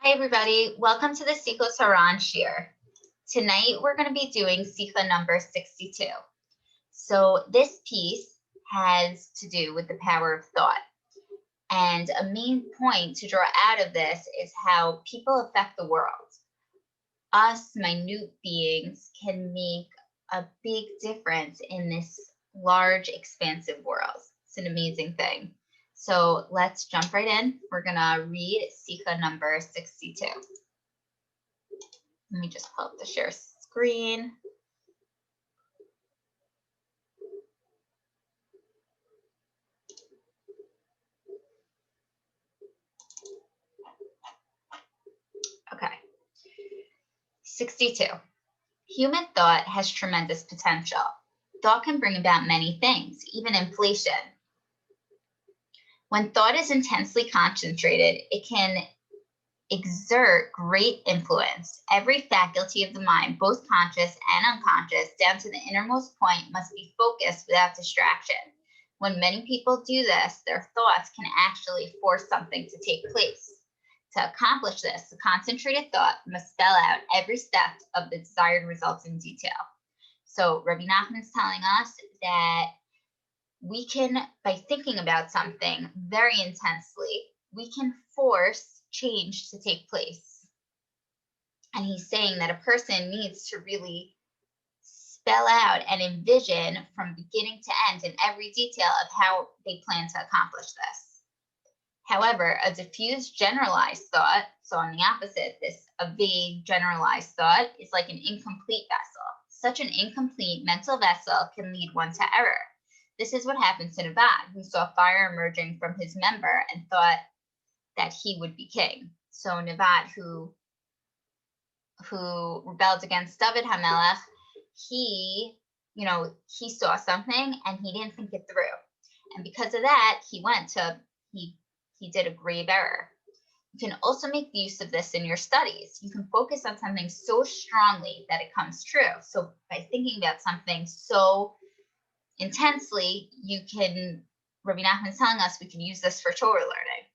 Hi, everybody. Welcome to the Sichas HaRan shir. Tonight, we're going to be doing Sikha number 62. So this piece has to do with the power of thought. And a main point to draw out of this is how people affect the world. Us, minute beings, can make a big difference in this large, expansive world. It's an amazing thing. So let's jump right in. We're going to read Sikha number 62. Let me just pull up the share screen. Okay. 62. Human thought has tremendous potential. Thought can bring about many things, even inflation. When thought is intensely concentrated, it can exert great influence. Every faculty of the mind, both conscious and unconscious, down to the innermost point, must be focused without distraction. When many people do this, their thoughts can actually force something to take place. To accomplish this, the concentrated thought must spell out every step of the desired results in detail. So Rebbe Nachman's telling us that we can, by thinking about something very intensely, we can force change to take place. And he's saying that a person needs to really spell out and envision from beginning to end in every detail of how they plan to accomplish this. However, a diffuse generalized thought, so on the opposite, a vague generalized thought, is like an incomplete vessel. Such an incomplete mental vessel can lead one to error. This is what happened to Nevad, who saw fire emerging from his member and thought that he would be king. So Nevad, who rebelled against David HaMelech, he saw something and he didn't think it through. And because of that, he did a grave error. You can also make use of this in your studies. You can focus on something so strongly that it comes true. So by thinking about something so intensely, Rabbi Nachman is telling us we can use this for Torah learning.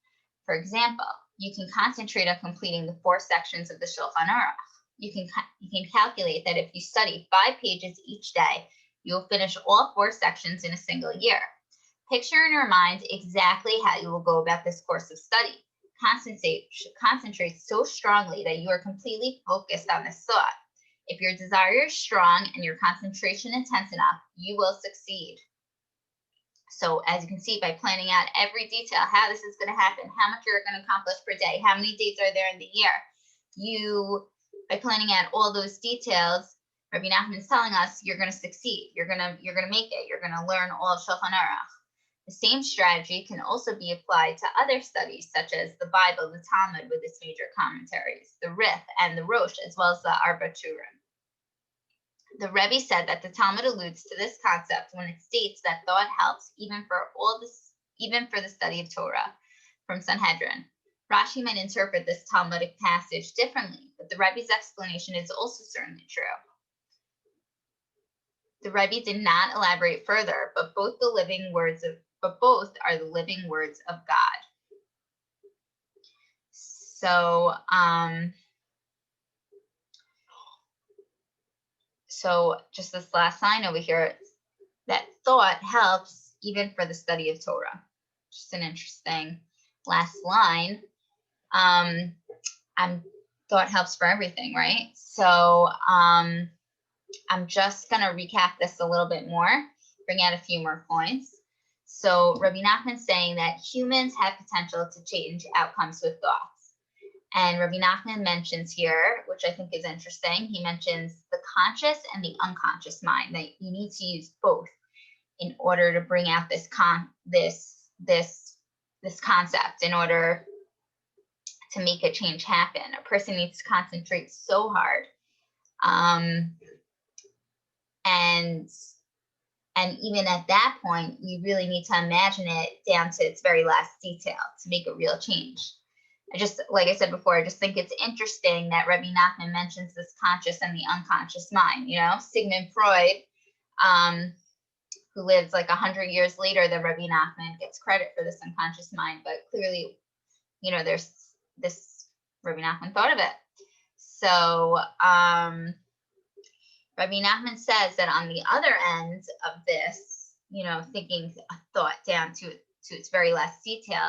For example, you can concentrate on completing the 4 sections of the Shulchan Aruch. You can calculate that if you study 5 pages each day, you'll finish all 4 sections in a single year. Picture in your mind exactly how you will go about this course of study. Concentrate so strongly that you are completely focused on this thought. If your desire is strong and your concentration intense enough, you will succeed. So as you can see, by planning out every detail, how this is going to happen, how much you're going to accomplish per day, how many days are there in the year, by planning out all those details, Rabbi Nachman is telling us you're going to succeed. You're going to make it. You're going to learn all of Shulchan Aruch. The same strategy can also be applied to other studies, such as the Bible, the Talmud with its major commentaries, the Rif and the Rosh, as well as the Arba Turim. The Rebbe said that the Talmud alludes to this concept when it states that thought helps even for the study of Torah from Sanhedrin. Rashi might interpret this Talmudic passage differently, but the Rebbe's explanation is also certainly true. The Rebbe did not elaborate further, but both are the living words of God. So just this last line over here, that thought helps even for the study of Torah. Just an interesting last line. Thought helps for everything, right? So I'm just going to recap this a little bit more, bring out a few more points. So Rabbi Nachman saying that humans have potential to change outcomes with thoughts. And Rabbi Nachman mentions here, which I think is interesting, he mentions the conscious and the unconscious mind, that you need to use both in order to bring out this concept, in order to make a change happen. A person needs to concentrate so hard. And even at that point, you really need to imagine it down to its very last detail to make a real change. Like I said before, I just think it's interesting that Rebbe Nachman mentions this conscious and the unconscious mind. Sigmund Freud, who lives like 100 years later than Rebbe Nachman, gets credit for this unconscious mind, but clearly, there's this Rabbi Nachman thought of it. So Rabbi Nachman says that on the other end of this, thinking a thought down to its very last detail,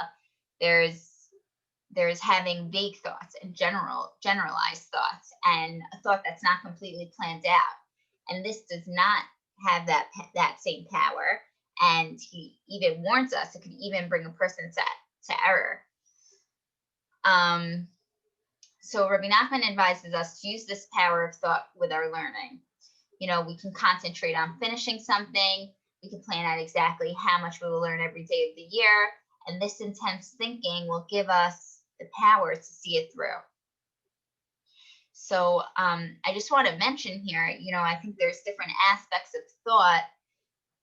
there's having vague thoughts and generalized thoughts, and a thought that's not completely planned out. And this does not have that same power. And he even warns us it could even bring a person to error. So Rabbi Nachman advises us to use this power of thought with our learning. We can concentrate on finishing something. We can plan out exactly how much we will learn every day of the year. And this intense thinking will give us the power to see it through. So I just want to mention here, I think there's different aspects of thought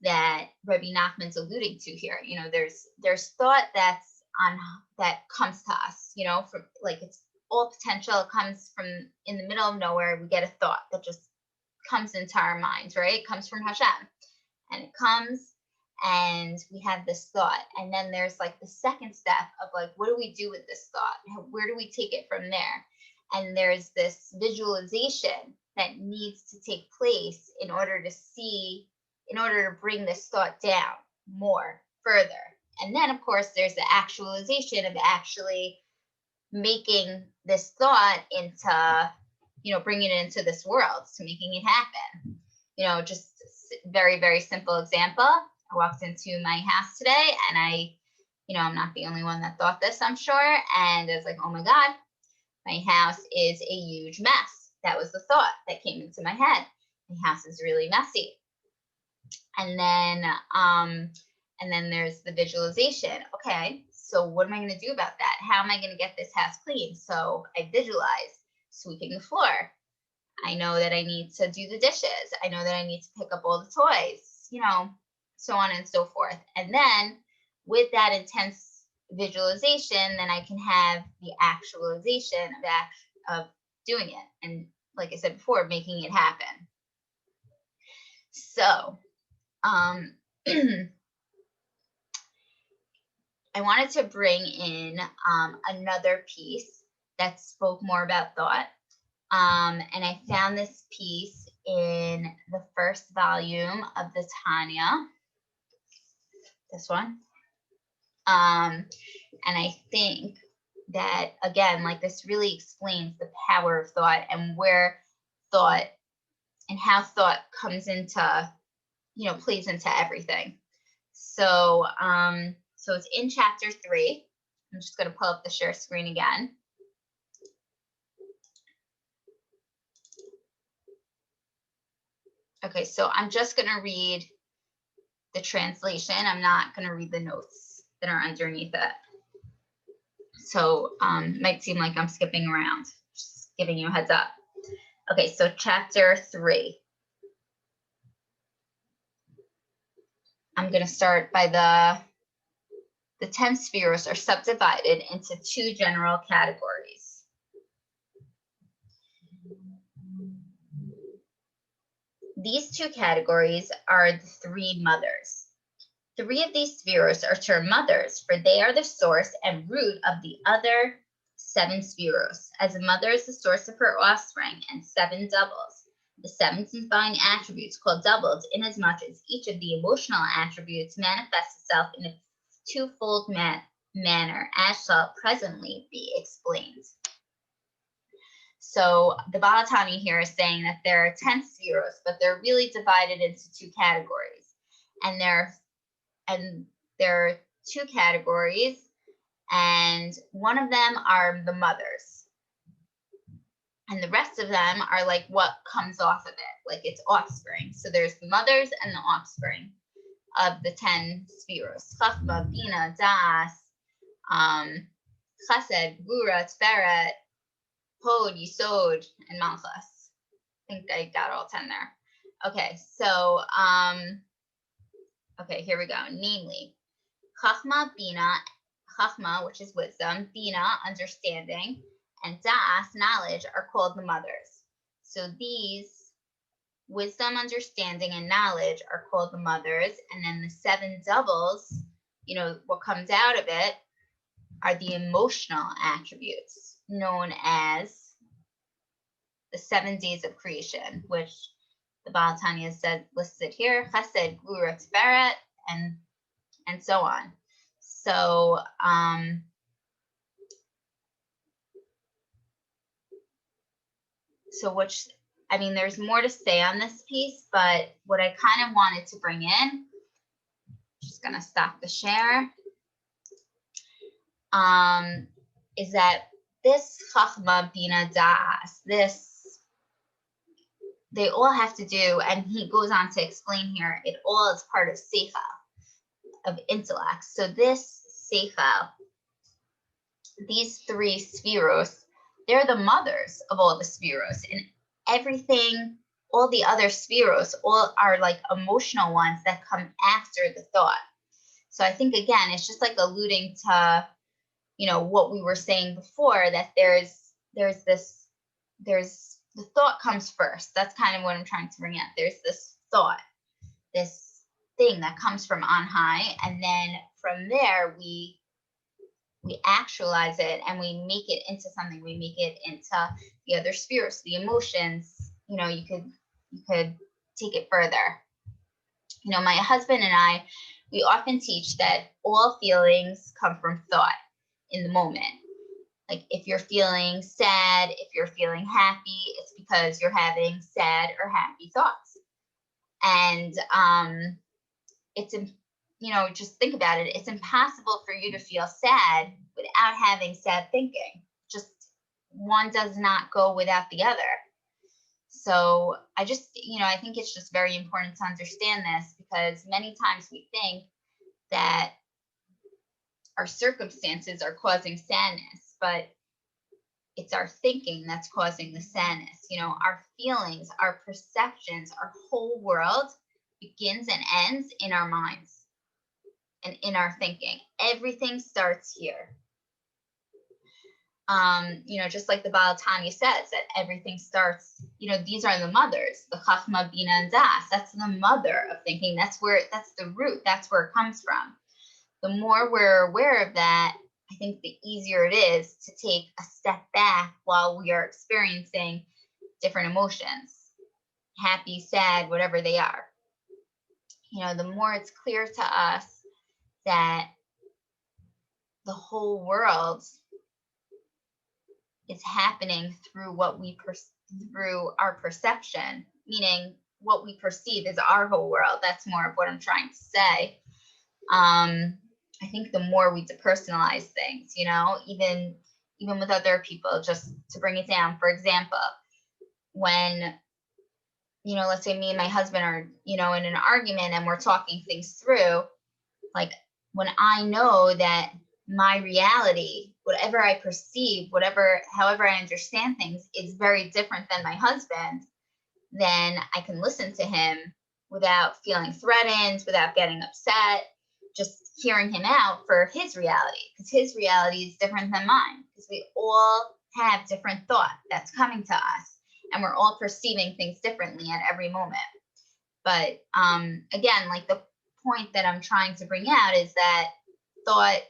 that Rabbi Nachman's alluding to here. There's thought that comes to us, from like it's all potential. It comes from in the middle of nowhere. We get a thought that just comes into our minds, right? It comes from Hashem, and it comes, and we have this thought. And then there's like the second step of like, what do we do with this thought? Where do we take it from there? And there's this visualization that needs to take place in order to bring this thought down further. And then, of course, there's the actualization of actually making this thought into, bringing it into this world, to making it happen. Just very, very simple example. I walked into my house today, and I'm not the only one that thought this, I'm sure. And I was like, oh my God, my house is a huge mess. That was the thought that came into my head. My house is really messy. And then there's the visualization. Okay, so what am I going to do about that? How am I going to get this house clean? So I visualize sweeping the floor. I know that I need to do the dishes. I know that I need to pick up all the toys, so on and so forth. And then with that intense visualization, then I can have the actualization of doing it. And like I said before, making it happen. So I wanted to bring in another piece that spoke more about thought. And I found this piece in the first volume of the Tanya, this one. And I think that, again, like this really explains the power of thought and where thought and how thought comes into, plays into everything. So, so it's in chapter 3. I'm just going to pull up the share screen again. Okay, so I'm just going to read the translation. I'm not going to read the notes that are underneath it. So it might seem like I'm skipping around, just giving you a heads up. Okay, so chapter 3. I'm going to start by the 10 spheres are subdivided into 2 general categories. These 2 categories are the 3 mothers. 3 of these spheres are termed mothers, for they are the source and root of the other 7 spheres, as a mother is the source of her offspring, and 7 doubles. The 7 divine attributes called doubles, inasmuch as each of the emotional attributes manifests itself in a twofold manner, as shall presently be explained. So the Baal Tanya here is saying that there are 10 spheres, but they're really divided into 2 categories. And there are 2 categories, and one of them are the mothers. And the rest of them are like what comes off of it, like its offspring. So there's the mothers and the offspring of the 10 spheres. Chachma, Bina, Das, Chesed, Gvura, Tiferet, Hod, Yisod, and Malchus. I think I got all 10 there. Okay, so, okay, here we go. Namely, Chachma, Bina, Chachma, which is wisdom, Bina, understanding, and Das, knowledge, are called the mothers. So these, wisdom, understanding, and knowledge are called the mothers. And then the 7 doubles, what comes out of it are the emotional attributes. known as the 7 days of creation, which the Baal Tanya said listed here, Chesed, Gvura, Tiferet, and so on. So which, I mean, there's more to say on this piece, but what I kind of wanted to bring in, just gonna stop the share, is that this Chachma Bina Das, this, they all have to do, and he goes on to explain here, it all is part of Seichel, of intellect. So this Seichel, these 3 spheros, they're the mothers of all the spheros, and everything, all the other spheros, all are like emotional ones that come after the thought. So I think, again, it's just like alluding to, you know, what we were saying before, that there's the thought comes first. That's kind of what I'm trying to bring out. There's this thought, this thing that comes from on high, and then from there we actualize it and we make it into something. We make it into the other spheres, the emotions. You know, you could take it further. You know, my husband and I, we often teach that all feelings come from thought in the moment. Like if you're feeling sad, if you're feeling happy, it's because you're having sad or happy thoughts. And it's, you know, just think about it. It's impossible for you to feel sad without having sad thinking. Just one does not go without the other. So I just, you know, I think it's just very important to understand this, because many times we think that our circumstances are causing sadness, but it's our thinking that's causing the sadness. You know, our feelings, our perceptions, our whole world begins and ends in our minds and in our thinking. Everything starts here. You know, just like the Baal Tanya says, that everything starts, you know, these are the mothers, the Chachma, Bina, and Das. That's the mother of thinking. That's the root. That's where it comes from. The more we're aware of that, I think the easier it is to take a step back while we are experiencing different emotions, happy, sad, whatever they are. You know, the more it's clear to us that the whole world is happening through what we through our perception, meaning what we perceive is our whole world. That's more of what I'm trying to say. I think the more we depersonalize things, you know, even with other people, just to bring it down. For example, when, you know, let's say me and my husband are, you know, in an argument and we're talking things through, like when I know that my reality, whatever I perceive, however I understand things, is very different than my husband, then I can listen to him without feeling threatened, without getting upset, just hearing him out for his reality, because his reality is different than mine, because we all have different thought that's coming to us, and we're all perceiving things differently at every moment. But again, like the point that I'm trying to bring out is that thought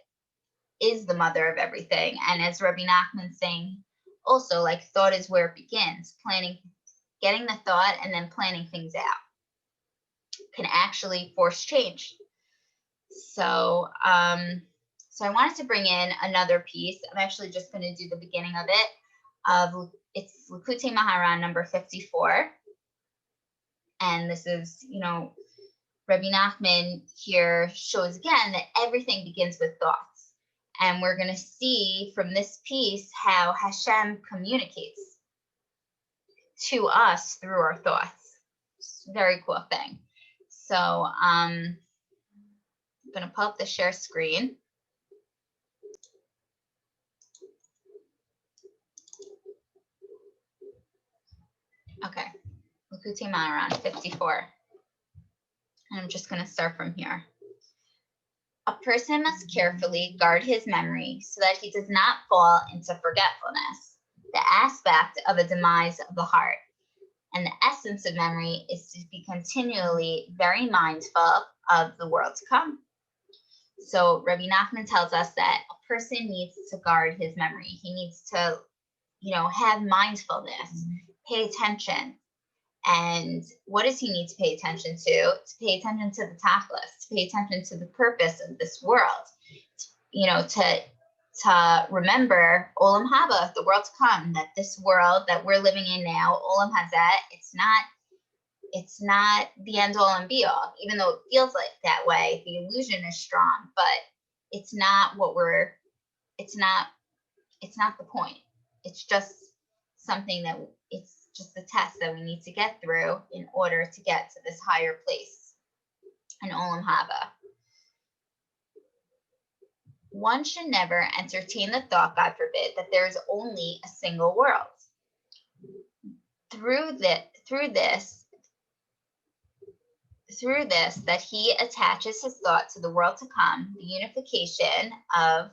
is the mother of everything. And as Rebbe Nachman's saying, also, like, thought is where it begins. Getting the thought and then planning things out can actually force change. So so I wanted to bring in another piece. I'm actually just going to do the beginning of it. It's Lekutey Maharan number 54. And this is, you know, Rebbe Nachman here shows again that everything begins with thoughts. And we're going to see from this piece how Hashem communicates to us through our thoughts. It's a very cool thing. So I'm going to pull up the share screen. Okay, Lekutey Maharan 54. And I'm just going to start from here. A person must carefully guard his memory so that he does not fall into forgetfulness, the aspect of a demise of the heart. And the essence of memory is to be continually very mindful of the world to come. So Rabbi Nachman tells us that a person needs to guard his memory. He needs to, have mindfulness, pay attention. And what does he need to pay attention to? To pay attention to the tachlis, to pay attention to the purpose of this world, to remember Olam Haba, the world to come, that this world that we're living in now, Olam Hazeh, it's not the end all and be all, even though it feels like that way. The illusion is strong, but it's not it's not the point. It's just something it's just a test that we need to get through in order to get to this higher place in Olam Haba. One should never entertain the thought, God forbid, that there is only a single world. Through this, that he attaches his thought to the world to come, the unification of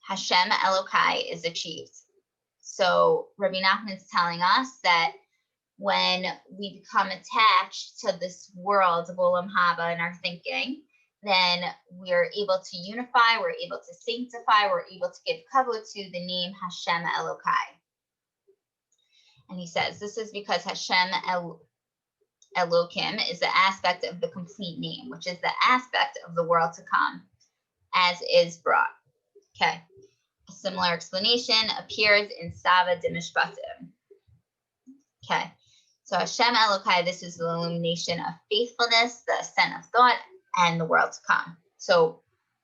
Hashem Elokai is achieved. So Rabbi Nachman is telling us that when we become attached to this world of Olam Haba in our thinking, then we're able to unify, we're able to sanctify, we're able to give kavod to the name Hashem Elokai. And he says, this is because Hashem Elokim is the aspect of the complete name, which is the aspect of the world to come, as is brought. Okay. A similar explanation appears in Sava de Mishpatim. Okay. So Hashem Elokai, this is the illumination of faithfulness, the ascent of thought, and the world to come. So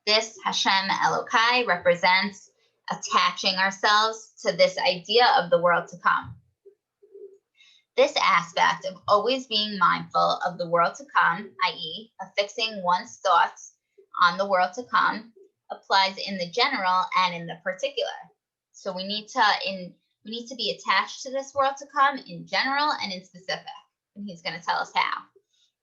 this Hashem Elokai represents attaching ourselves to this idea of the world to come. This aspect of always being mindful of the world to come, i.e., affixing one's thoughts on the world to come, applies in the general and in the particular. So we need to be attached to this world to come in general and in specific. And he's going to tell us how.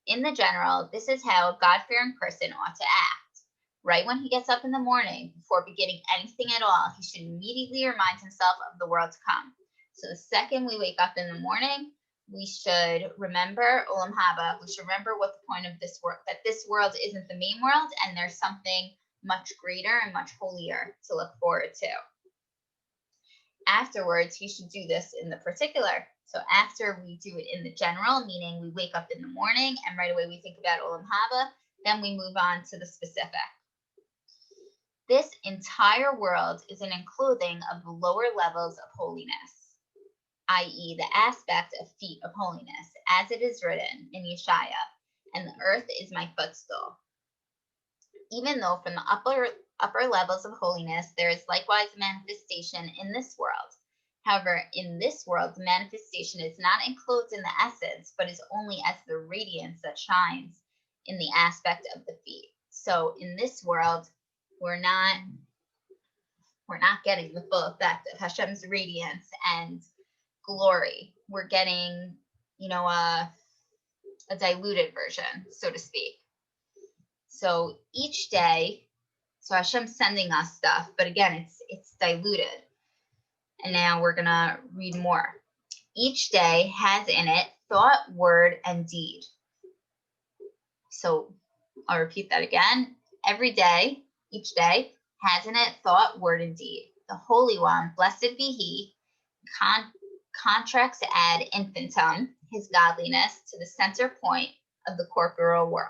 In the general, this is how a God-fearing person ought to act. Right when he gets up in the morning, before beginning anything at all, he should immediately remind himself of the world to come. So the second we wake up in the morning, we should remember Olam Haba. We should remember what the point of this world, that this world isn't the main world, and there's something much greater and much holier to look forward to. Afterwards, he should do this in the particular. So after we do it in the general, meaning we wake up in the morning and right away we think about Olam Haba, then we move on to the specific. This entire world is an enclothing of the lower levels of holiness, i.e. the aspect of feet of holiness, as it is written in Yeshaya, and the earth is my footstool. Even though from the upper levels of holiness, there is likewise a manifestation in this world. However, in this world, the manifestation is not enclosed in the essence, but is only as the radiance that shines in the aspect of the feet. So in this world, we're not getting the full effect of Hashem's radiance and glory. We're getting, a diluted version, so to speak. So each day, so Hashem's sending us stuff, but again, it's diluted. And now we're going to read more. Each day has in it thought, word, and deed. So I'll repeat that again. Every day, each day, has in it thought, word, and deed. The Holy One, blessed be He, contracts ad infinitum, His godliness, to the center point of the corporeal world,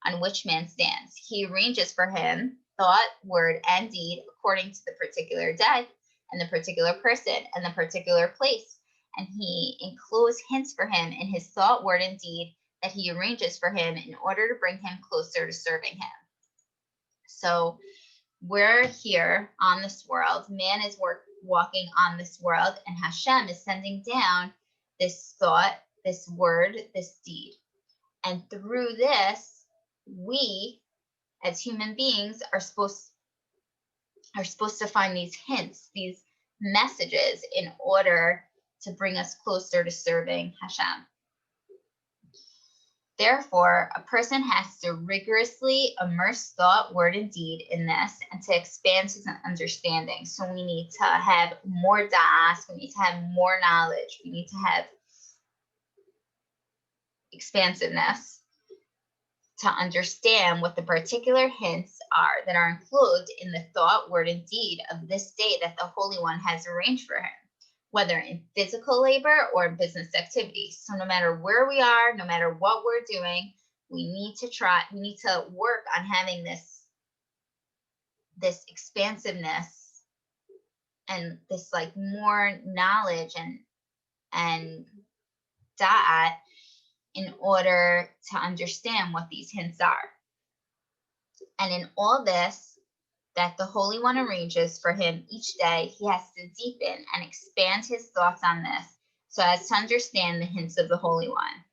on which man stands. He arranges for him thought, word, and deed according to the particular day, and the particular person, and the particular place. And he encloses hints for him in his thought, word, and deed that he arranges for him in order to bring him closer to serving him. So we're here on this world. Man is walking on this world, and Hashem is sending down this thought, this word, this deed. And through this, we, as human beings, are supposed to find these hints, these messages, in order to bring us closer to serving Hashem. Therefore, a person has to rigorously immerse thought, word, and deed in this, and to expand his understanding. So we need to have more da'as, we need to have more knowledge, we need to have expansiveness. to understand what the particular hints are that are enclosed in the thought, word, and deed of this day that the Holy One has arranged for him, whether in physical labor or business activities. So no matter where we are, no matter what we're doing, we need to work on having this expansiveness and this like more knowledge and da'at in order to understand what these hints are. And in all this that the Holy One arranges for him each day, he has to deepen and expand his thoughts on this so as to understand the hints of the Holy One.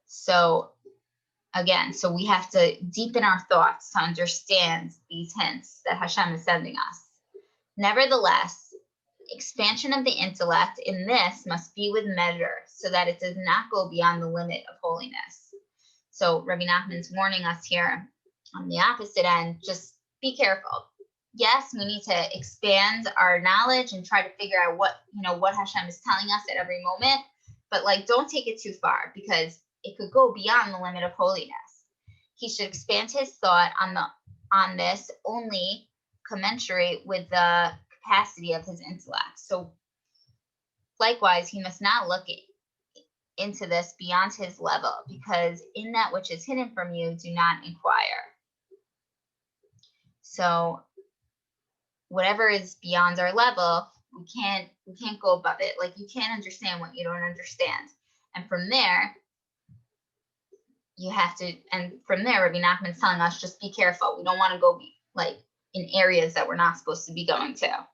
So again, so we have to deepen our thoughts to understand these hints that Hashem is sending us. Nevertheless, expansion of the intellect in this must be with measure so that it does not go beyond the limit of holiness. So Rabbi Nachman's warning us here on the opposite end, just be careful. Yes, we need to expand our knowledge and try to figure out what Hashem is telling us at every moment, but like don't take it too far because it could go beyond the limit of holiness. He should expand his thought on this only commensurate with the capacity of his intellect. So likewise, he must not look into this beyond his level, because in that which is hidden from you, do not inquire. So whatever is beyond our level, we can't go above it. Like you can't understand what you don't understand. And from there, Rabbi Nachman's telling us, just be careful. We don't want to go like in areas that we're not supposed to be going to.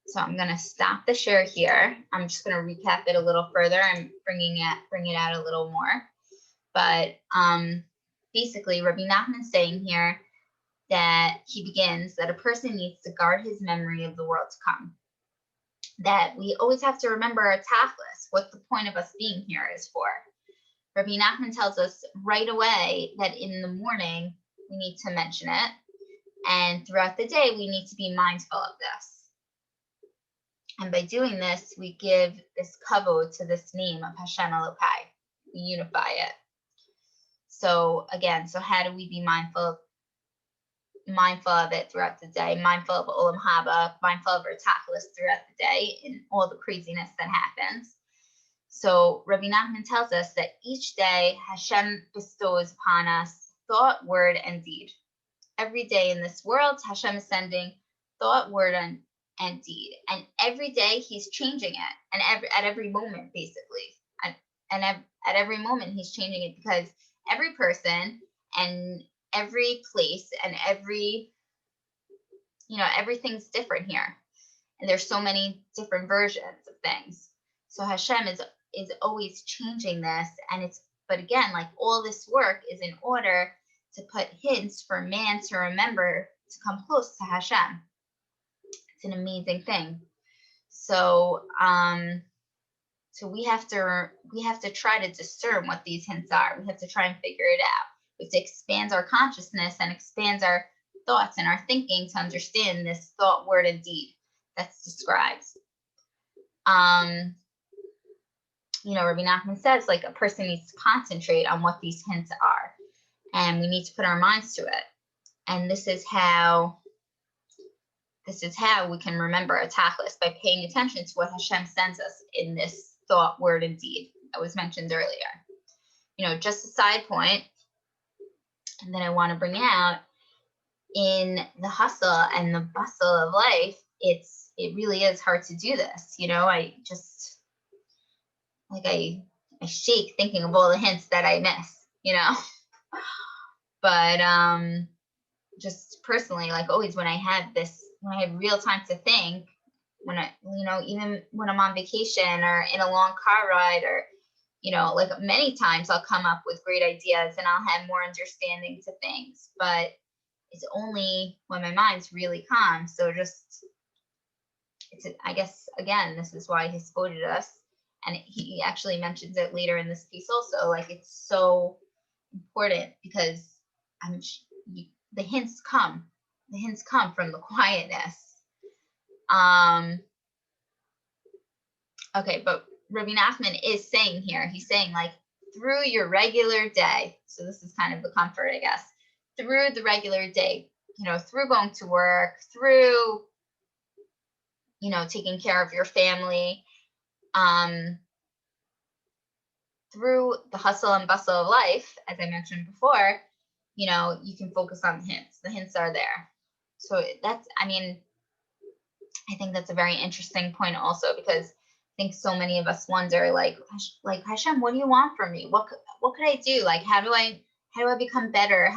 So I'm going to stop the share here. I'm just going to recap it a little further and bring it out a little more. But basically, Rabbi Nachman's saying here that he begins that a person needs to guard his memory of the world to come. That we always have to remember our tachlis, what the point of us being here is for. Rabbi Nachman tells us right away that in the morning we need to mention it, and throughout the day we need to be mindful of this. And by doing this, we give this kavod to this name of Hashem Elokai. We unify it. So again, so how do we be mindful of it throughout the day, mindful of Olam Haba, mindful of our tachlis throughout the day and all the craziness that happens? So Rabbi Nachman tells us that each day Hashem bestows upon us thought, word, and deed. Every day in this world, Hashem is sending thought, word, and deed. And every day he's changing it. And at every moment, basically. And at every moment he's changing it, because every person and every place and everything's different here. And there's so many different versions of things. So Hashem is always changing this, but again, like all this work is in order to put hints for man to remember to come close to Hashem. It's an amazing thing. So we have to try to discern what these hints are. We have to try and figure it out. We have to expand our consciousness and expand our thoughts and our thinking to understand this thought, word, and deed that's described. Rabbi Nachman says like a person needs to concentrate on what these hints are, and we need to put our minds to it. And this is how we can remember our tachlis, by paying attention to what Hashem sends us in this thought, word, and deed that was mentioned earlier. Just a side point, and then I want to bring out, in the hustle and the bustle of life, it really is hard to do this. I shake thinking of all the hints that I miss, but just personally, like always when I have real time to think, when even when I'm on vacation or in a long car ride, or like many times I'll come up with great ideas and I'll have more understanding to things, but it's only when my mind's really calm. So I guess, again, this is why he quoted us, and he actually mentions it later in this piece also, like it's so important, because the hints come from the quietness. Okay, but Rabbi Nachman is saying here, he's saying like through your regular day. So this is kind of the comfort, I guess, through the regular day, through going to work, through, taking care of your family, through the hustle and bustle of life, as I mentioned before, you can focus on the hints. The hints are there. So I think that's a very interesting point also, because I think so many of us wonder, like Hashem, what do you want from me? What could I do? Like, how do I become better?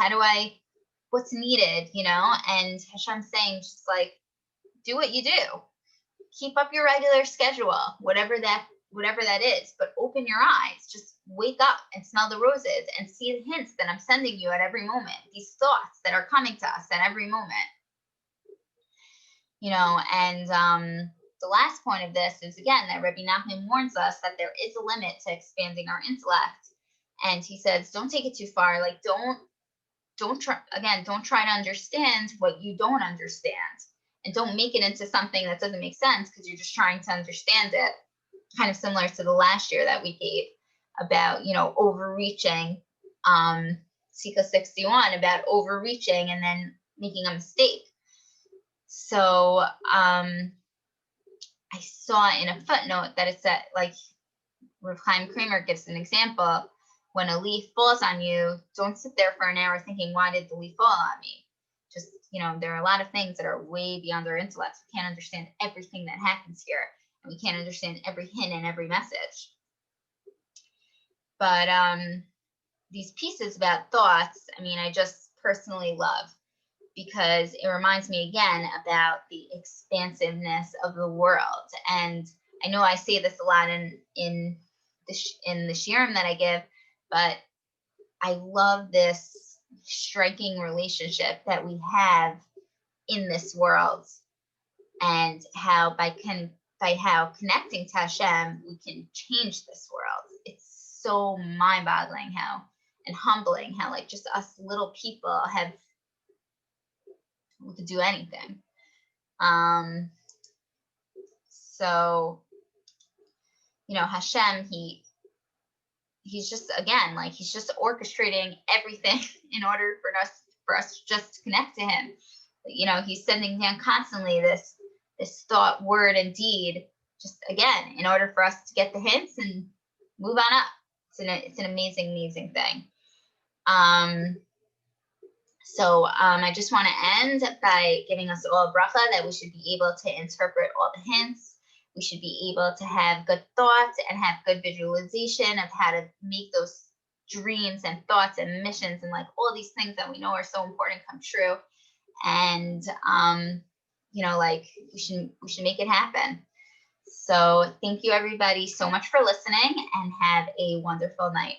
What's needed? And Hashem's saying, just like, do what you do. Keep up your regular schedule, whatever that is, but open your eyes. Just wake up and smell the roses and see the hints that I'm sending you at every moment. These thoughts that are coming to us at every moment. And the last point of this is, again, that Rebbe Nachman warns us that there is a limit to expanding our intellect. And he says, don't take it too far. Like, don't try to understand what you don't understand. And don't make it into something that doesn't make sense because you're just trying to understand it. Kind of similar to the last year that we gave about, overreaching, Sichas 61, about overreaching and then making a mistake. So I saw in a footnote that it said, like, Rav Chaim Kramer gives an example. When a leaf falls on you, don't sit there for an hour thinking, why did the leaf fall on me? Just, there are a lot of things that are way beyond our intellect. We can't understand everything that happens here, and we can't understand every hint and every message. But these pieces about thoughts, I just personally love, because it reminds me again about the expansiveness of the world. And I know I say this a lot in the shiurim that I give, but I love this striking relationship that we have in this world, and how by connecting to Hashem, we can change this world. It's so mind-boggling and humbling how, like, just us little people we could do anything. So, Hashem, he's just, again, like, he's just orchestrating everything in order for us just to connect to him. He's sending down constantly this thought, word, and deed, just, again, in order for us to get the hints and move on up. It's an amazing, amazing thing. So I just want to end by giving us all a bracha that we should be able to interpret all the hints. We should be able to have good thoughts and have good visualization of how to make those dreams and thoughts and missions and, like, all these things that we know are so important come true. And, we should make it happen. So thank you, everybody, so much for listening, and have a wonderful night.